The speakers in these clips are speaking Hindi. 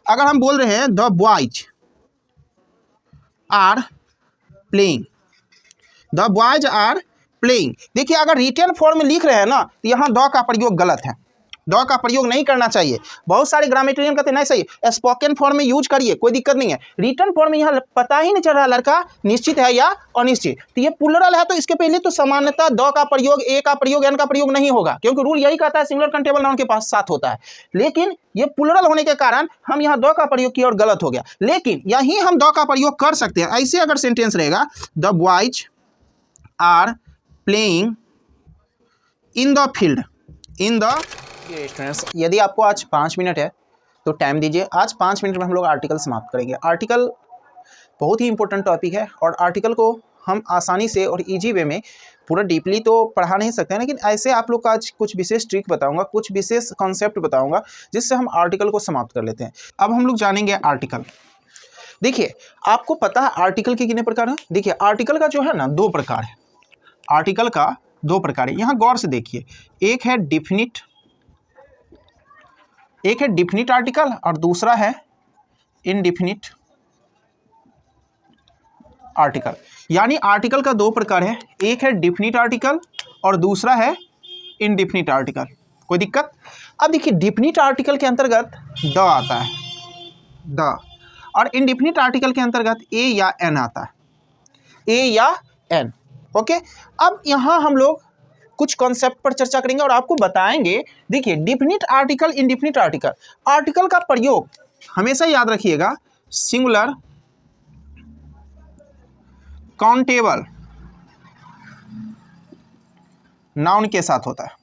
अगर हम बोल रहे हैं the boys are playing, the boys are playing, देखिए अगर रिटन फॉर्म में लिख रहे हैं ना तो यहाँ द का प्रयोग गलत है, द का प्रयोग नहीं करना चाहिए। बहुत सारे ग्रामेटरियन कहते हैं नहीं सही, स्पोकन फॉर्म में यूज करिए, कोई दिक्कत नहीं है। रिटन फॉर्म में यहाँ पता ही नहीं चल रहा लड़का निश्चित है या अनिश्चित, तो ये प्लुरल है तो इसके पहले तो सामान्यतः द का प्रयोग, ए का प्रयोग, एन का प्रयोग नहीं होगा, क्योंकि रूल यही कहता है सिंगुलर काउंटेबल नाउन के पास साथ होता है। लेकिन ये प्लुरल होने के कारण हम यहाँ द का प्रयोग किया और गलत हो गया, लेकिन यहीं हम द का प्रयोग कर सकते हैं। ऐसे अगर सेंटेंस रहेगा the boys are playing in the field, in the students, यदि आपको आज 5 मिनट है तो टाइम दीजिए। आज 5 मिनट में हम लोग आर्टिकल समाप्त करेंगे। आर्टिकल बहुत ही इंपॉर्टेंट टॉपिक है और आर्टिकल को हम आसानी से और इजी वे में पूरा डीपली तो पढ़ा नहीं सकते हैं, लेकिन ऐसे आप लोग का आज कुछ विशेष ट्रिक बताऊंगा, कुछ विशेष कॉन्सेप्ट बताऊंगा जिससे हम आर्टिकल को समाप्त कर लेते हैं। अब हम लोग जानेंगे आर्टिकल। देखिए आपको पता है आर्टिकल के कितने प्रकार हैं? देखिए आर्टिकल का जो है ना 2 प्रकार है, आर्टिकल का 2 प्रकार है। यहाँ गौर से देखिए, एक है डिफिनिट आर्टिकल और दूसरा है इनडिफिनिट आर्टिकल। यानी आर्टिकल का 2 प्रकार है, एक है डिफिनिट आर्टिकल और दूसरा है इनडिफिनिट आर्टिकल। कोई दिक्कत? अब देखिए डिफिनिट आर्टिकल के अंतर्गत द आता है, द, और इनडिफिनिट आर्टिकल के अंतर्गत ए या एन आता है, ए या एन। ओके, अब यहाँ हम लोग कुछ कॉन्सेप्ट पर चर्चा करेंगे और आपको बताएंगे। देखिए definite article, indefinite article, article का प्रयोग हमेशा याद रखिएगा सिंगुलर काउंटेबल नाउन के साथ होता है।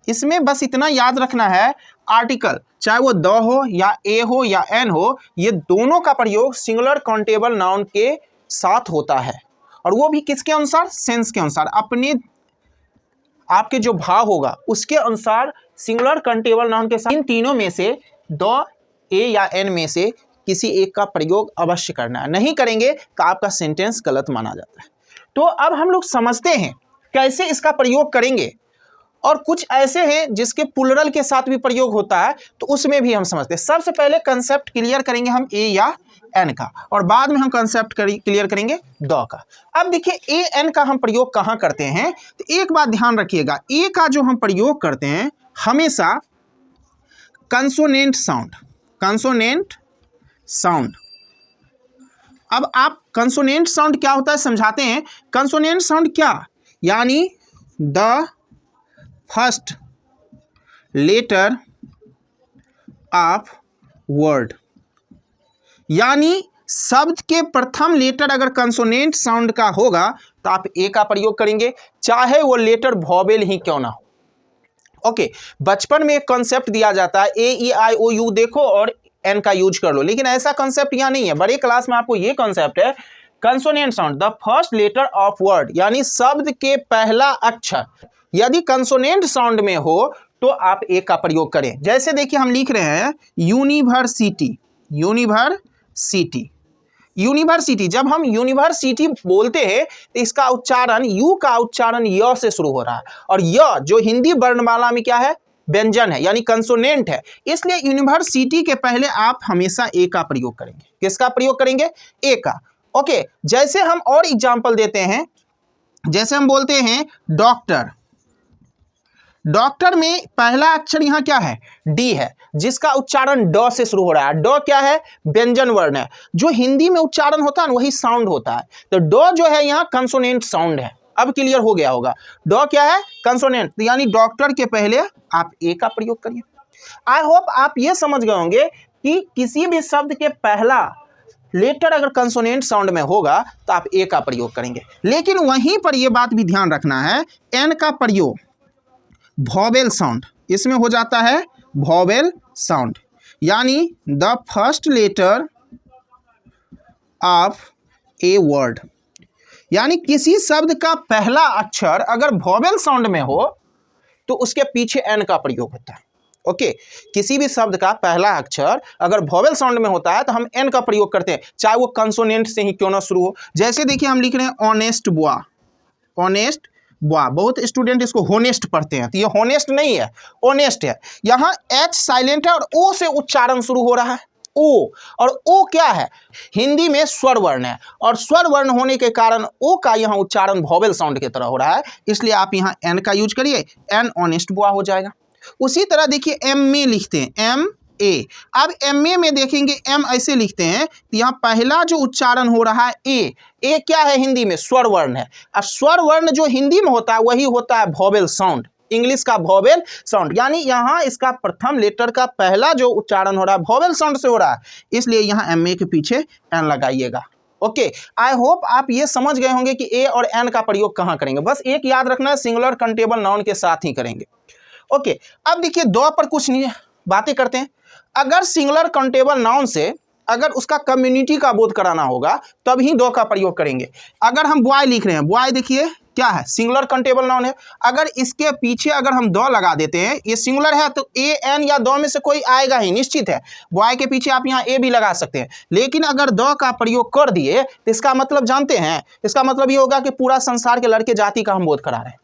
इसमें बस इतना याद रखना है, आर्टिकल चाहे वो द हो या ए हो या एन हो, ये दोनों का प्रयोग सिंगुलर काउंटेबल नाउन के साथ होता है, और वो भी किसके अनुसार? सेंस के अनुसार, अपने आपके जो भाव होगा उसके अनुसार सिंगुलर काउंटेबल नाउन के साथ इन तीनों में से द, ए या एन में से किसी एक का प्रयोग अवश्य करना है। नहीं करेंगे तो आपका सेंटेंस गलत माना जाता है। तो अब हम लोग समझते हैं कैसे इसका प्रयोग करेंगे, और कुछ ऐसे हैं जिसके प्लुरल के साथ भी प्रयोग होता है, तो उसमें भी हम समझते हैं। सबसे पहले कंसेप्ट क्लियर करेंगे हम ए या एन का, और बाद में हम कंसेप्ट क्लियर करेंगे द का। अब देखिए ए एन का हम प्रयोग कहाँ करते हैं, तो एक बात ध्यान रखिएगा, ए का जो हम प्रयोग करते हैं हमेशा कंसोनेंट साउंड, कंसोनेंट साउंड। अब आप कंसोनेंट साउंड क्या होता है समझाते हैं। कंसोनेंट साउंड क्या, यानी the first letter of word, यानी शब्द के प्रथम लेटर अगर कंसोनेंट साउंड का होगा तो आप ए का प्रयोग करेंगे, चाहे वो लेटर वॉवेल ही क्यों ना हो। ओके, बचपन में एक कॉन्सेप्ट दिया जाता है ए ई आई ओ यू देखो और एन का यूज कर लो, लेकिन ऐसा कॉन्सेप्ट यहाँ नहीं है। बड़े क्लास में आपको ये कॉन्सेप्ट है consonant sound, the first letter of word, यानी शब्द के पहला अक्षर यदि कंसोनेंट साउंड में हो तो आप ए का प्रयोग करें। जैसे देखिए हम लिख रहे हैं यूनिवर्सिटी, यूनिवर्सिटी, यूनिवर्सिटी। जब हम यूनिवर्सिटी बोलते हैं तो इसका उच्चारण, यू का उच्चारण य से शुरू हो रहा है, और य जो हिंदी वर्णमाला में क्या है? व्यंजन है, यानी कंसोनेंट है। इसलिए यूनिवर्सिटी के पहले आप हमेशा ए का प्रयोग करेंगे। किसका प्रयोग करेंगे? ए का। ओके, जैसे हम और एग्जांपल देते हैं, जैसे हम बोलते हैं डॉक्टर, डॉक्टर में पहला अक्षर यहाँ क्या है? डी है, जिसका उच्चारण ड से शुरू हो रहा है। ड क्या है? व्यंजन वर्ण है। जो हिंदी में उच्चारण होता है ना वही साउंड होता है, तो ड जो है यहाँ कंसोनेंट साउंड है। अब क्लियर हो गया होगा, ड क्या है? कंसोनेंट, यानी डॉक्टर के पहले आप ए का प्रयोग करिए। आई होप आप ये समझ गए होंगे कि किसी भी शब्द के पहला लेटर अगर कंसोनेंट साउंड में होगा तो आप ए का प्रयोग करेंगे। लेकिन वहीं पर यह बात भी ध्यान रखना है, एन का प्रयोग वॉवेल साउंड, इसमें हो जाता है वॉवेल साउंड, यानी the first letter of a word, यानी किसी शब्द का पहला अक्षर अगर वॉवेल साउंड में हो तो उसके पीछे एन का प्रयोग होता है। ओके, किसी भी शब्द का पहला अक्षर अगर वॉवेल साउंड में होता है तो हम एन का प्रयोग करते हैं, चाहे वो कंसोनेंट से ही क्यों ना शुरू हो। जैसे देखिए हम लिख रहे हैं ऑनेस्ट बॉय, ऑनेस्ट वाह, बहुत स्टूडेंट इसको होनेस्ट पढ़ते हैं, तो ये होनेस्ट नहीं है, ऑनेस्ट है। यहाँ एच साइलेंट है और ओ से उच्चारण शुरू हो रहा है, ओ, और ओ क्या है, हिंदी में स्वर वर्ण है, और स्वर वर्ण होने के कारण ओ का यहाँ उच्चारण वॉवेल साउंड की तरह हो रहा है, इसलिए आप यहाँ एन का यूज करिए, एन ऑनेस्ट बुआ हो जाएगा। उसी तरह देखिए एम ए लिखते हैं, एम ए। अब एम ए में देखेंगे एम ऐसे लिखते हैं, तो यहाँ पहला जो उच्चारण हो रहा है ए क्या है, हिंदी में स्वर वर्ण है, और स्वर वर्ण जो हिंदी में होता है वही होता है वॉवेल साउंड, इंग्लिश का वॉवेल साउंड, यानी यहाँ इसका प्रथम लेटर का पहला जो उच्चारण हो रहा है वॉवेल साउंड से हो रहा है, इसलिए यहाँ एम ए के पीछे एन लगाइएगा। ओके, आई होप आप ये समझ गए होंगे कि ए और एन का प्रयोग कहाँ करेंगे। बस एक याद रखना है, सिंगुलर काउंटेबल नाउन के साथ ही करेंगे। ओके, अब देखिए दो पर कुछ नहीं बातें करते हैं। अगर सिंगुलर काउंटेबल नाउन से अगर उसका कम्युनिटी का बोध कराना होगा तभी दो का प्रयोग करेंगे। अगर हम बॉय लिख रहे हैं, बॉय देखिए क्या है, सिंगुलर काउंटेबल नाउन है, अगर इसके पीछे अगर हम दो लगा देते हैं, ये सिंगुलर है तो ए एन या दो में से कोई आएगा ही, निश्चित है। बॉय के पीछे आप यहाँ ए भी लगा सकते हैं, लेकिन अगर दो का प्रयोग कर दिए तो इसका मतलब जानते हैं, इसका मतलब ये होगा कि पूरा संसार के लड़के जाति का हम बोध करा रहे हैं।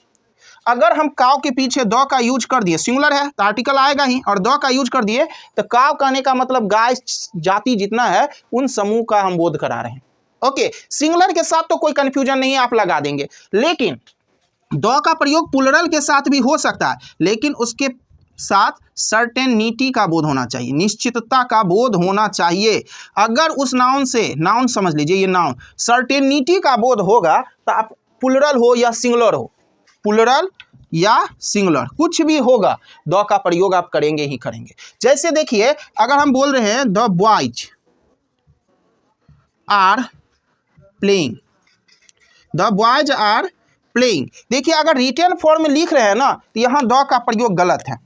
अगर हम काव के पीछे दो का यूज कर दिए, सिंगुलर है तो आर्टिकल आएगा ही, और दो का यूज कर दिए तो काव कहने का मतलब गाय जाति जितना है उन समूह का हम बोध करा रहे हैं। ओके, सिंगुलर के साथ तो कोई कंफ्यूजन नहीं है, आप लगा देंगे, लेकिन दो का प्रयोग प्लुरल के साथ भी हो सकता है, लेकिन उसके साथ सर्टेनिटी का बोध होना चाहिए, निश्चितता का बोध होना चाहिए। अगर उस नाउन से, नाउन समझ लीजिए ये नाउन, सर्टेनिटी का बोध होगा तो आप प्लुरल हो या सिंगुलर हो, प्लुरल या सिंगुलर कुछ भी होगा, दो का प्रयोग आप करेंगे ही करेंगे। जैसे देखिए अगर हम बोल रहे हैं the boys are playing, the boys are playing, देखिए अगर रिटन फॉर्म में लिख रहे हैं ना तो यहाँ दो का प्रयोग गलत है,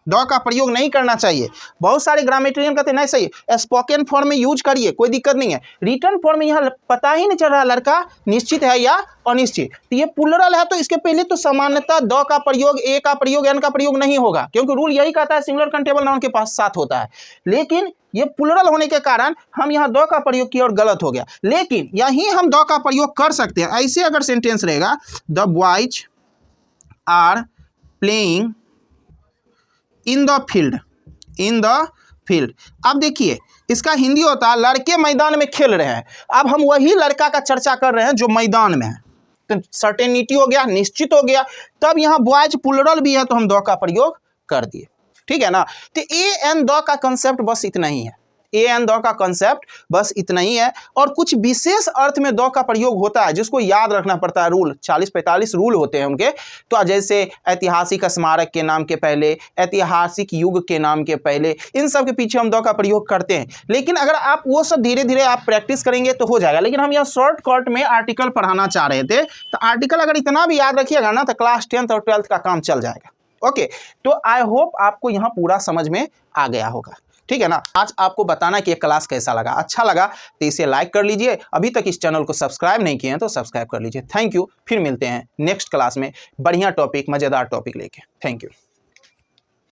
दो का प्रयोग नहीं करना चाहिए। बहुत सारे ग्रामेटेरियन कहते हैं नहीं सही, स्पोकन फॉर्म में यूज करिए, कोई दिक्कत नहीं है। रिटन फॉर्म में यहाँ पता ही नहीं चल रहा लड़का निश्चित है या अनिश्चित, तो ये प्लुरल है तो इसके पहले तो सामान्यतः दो का प्रयोग, ए का प्रयोग, एन का प्रयोग नहीं होगा, क्योंकि रूल यही कहता है सिंगुलर काउंटेबल नाउन के पास साथ होता है। लेकिन ये प्लुरल होने के कारण हम यहाँ दो का प्रयोग किया और गलत हो गया, लेकिन यहीं हम दो का प्रयोग कर सकते हैं। ऐसे अगर सेंटेंस रहेगा the boys are playing in the field, in the field. अब देखिए इसका हिंदी होता है लड़के मैदान में खेल रहे हैं, अब हम वही लड़का का चर्चा कर रहे हैं जो मैदान में है, तो सर्टेनिटी हो गया, निश्चित हो गया। तब यहाँ बॉयज प्लुरल भी है तो हम दो का प्रयोग कर दिए, ठीक है ना। तो ए एन दो का कंसेप्ट बस इतना ही है, ए एन दो का कंसेप्ट बस इतना ही है, और कुछ विशेष अर्थ में दो का प्रयोग होता है जिसको याद रखना पड़ता है। रूल 40-45 रूल होते हैं उनके, तो जैसे ऐतिहासिक स्मारक के नाम के पहले, ऐतिहासिक युग के नाम के पहले, इन सब के पीछे हम दो का प्रयोग करते हैं। लेकिन अगर आप वो सब धीरे धीरे आप प्रैक्टिस करेंगे तो हो जाएगा। लेकिन हम यहाँ शॉर्टकट में आर्टिकल पढ़ाना चाह रहे थे, तो आर्टिकल अगर इतना भी याद रखिएगा ना तो क्लास 10th और 12th का काम चल जाएगा। ओके, तो आई होप आपको यहाँ पूरा समझ में आ गया होगा, ठीक है ना। आज आपको बताना कि ये क्लास कैसा लगा, अच्छा लगा तो इसे लाइक कर लीजिए, अभी तक इस चैनल को सब्सक्राइब नहीं किए हैं तो सब्सक्राइब कर लीजिए। थैंक यू, फिर मिलते हैं नेक्स्ट क्लास में बढ़िया टॉपिक, मज़ेदार टॉपिक लेके। Thank you.